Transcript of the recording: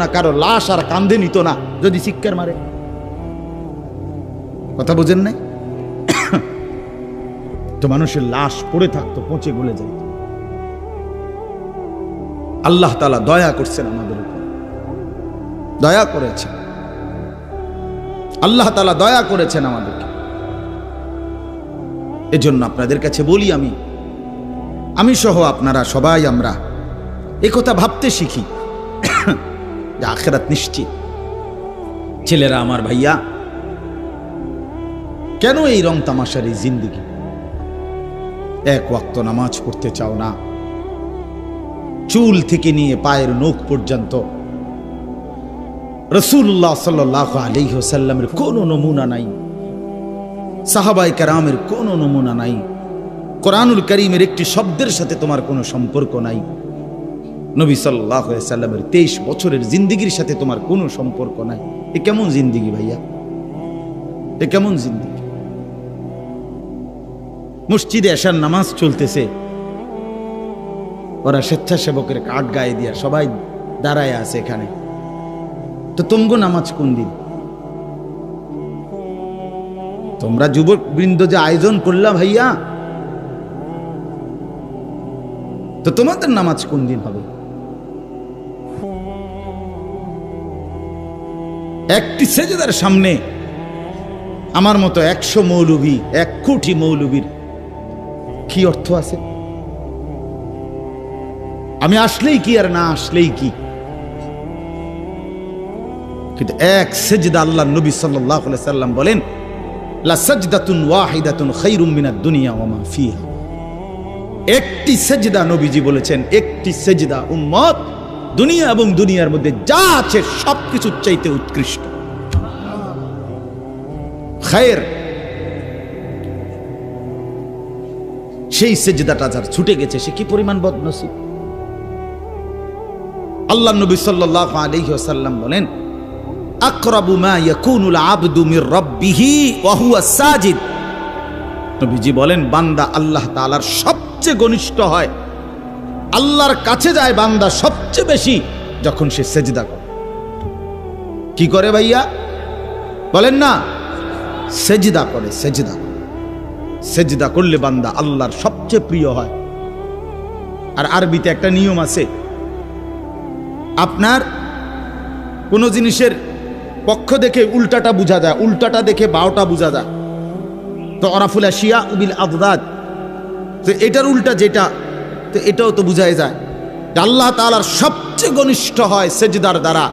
না, কারো লাশ আর কান্ধে নিত না যদি চিৎকার মারে। কথা বুঝেন নাই? তো মানুষের লাশ পড়ে থাকতো, পচে গলে যেত। আল্লাহ তাআলা দয়া করছেন আমাদের উপর, দয়া করেছেন আল্লাহ তাআলা, দয়া করেছেন আমাদেরকে। এজন্য আপনাদের কাছে বলি, আমি সহ আপনারা সবাই আমরা একথা ভাবতে শিখি যে আখিরাত নিশ্চিত। ছেলেরা আমার, ভাইয়া, কেন এই রং তামাশার এই জিন্দেগি? এক ওয়াক্ত নামাজ পড়তে চাও না, চুল থেকে নিয়ে পায়ের নখ পর্যন্ত রাসূলুল্লাহ সাল্লাল্লাহু আলাইহি ওয়াসাল্লামের কোনো নমুনা নাই, সাহাবায়ে কেরামের কোনো নমুনা নাই, কোরআনুল কারীমের একটি শব্দের সাথে তোমার কোনো সম্পর্ক নাই, নবী সাল্লাল্লাহু আলাইহি ওয়াসাল্লামের 23 বছরের জিন্দেগির সাথে তোমার কোনো সম্পর্ক নাই। এ কেমন জিন্দেগি ভাইয়া? এ কেমন জিন্দেগি? মসজিদে এশার নামাজ চলতেছে, ওরা স্বেচ্ছাসেবকের কার্ড গায়ে দিয়া সবাই দাঁড়ায় আছে এখানে। তো তোমগো নামাজ কোন দিন? তোমরা যুবক বৃন্দ যে আয়োজন করলা ভাইয়া, তো তোমাদের নামাজ কোন দিন হবে? একটি সেজদার সামনে আমার মতো 100 মৌলবী, 1 কোটি মৌলবীর কি অর্থ আছে? আমি আসলেই কি আর না আসলেই কি? কিন্তু এক সেজদা, আল্লাহ নবী সাল্লাল্লাহু আলাইহি সাল্লাম বলেন, লা সাজদাতুন ওয়াহিদাতুন খায়রুম মিনাদ দুনিয়া ওয়া মা ফিহা। একটি সেজদা, নবীজি বলেছেন, একটি সেজদা উম্মত দুনিয়া এবং দুনিয়ার মধ্যে যা আছে সবকিছুর চাইতে উৎকৃষ্ট। খায়ের। সেই সেজদাটা যার ছুটে গেছে সে কি পরিমাণ বদনসিব। আল্লাহ নবী সাল্লাল্লাহু আলাইহি ওয়াসাল্লাম বলেন, আকরাবু মা ইয়াকুনুল আবদু মির রাব্বিহি ওয়া হুয়া সাজিদ। নবীজি বলেন, বান্দা আল্লাহ তাআলার সবচেয়ে ঘনিষ্ঠ হয়, আল্লাহর কাছে যায় বান্দা সবচেয়ে বেশি যখন সে সেজদা করে। কি করে ভাইয়া? বলেন না, সেজদা করে। সেজদা করলে বান্দা আল্লাহর সবচেয়ে প্রিয় হয়। আর আরবিতে একটা নিয়ম আছে, আপনার কোন জিনিসের পক্ষ দেখে উল্টাটা বোঝা যায়, উল্টাটা দেখে বাওটা বোঝা যায়। তো অরাফুল আশিয়া বিল আদদাদ, তো এটার উল্টা যেটা, তো এটাও তো বোঝাই যায়। আল্লাহ তাআলার সবচেয়ে ঘনিষ্ঠ হয় সেজদার দ্বারা।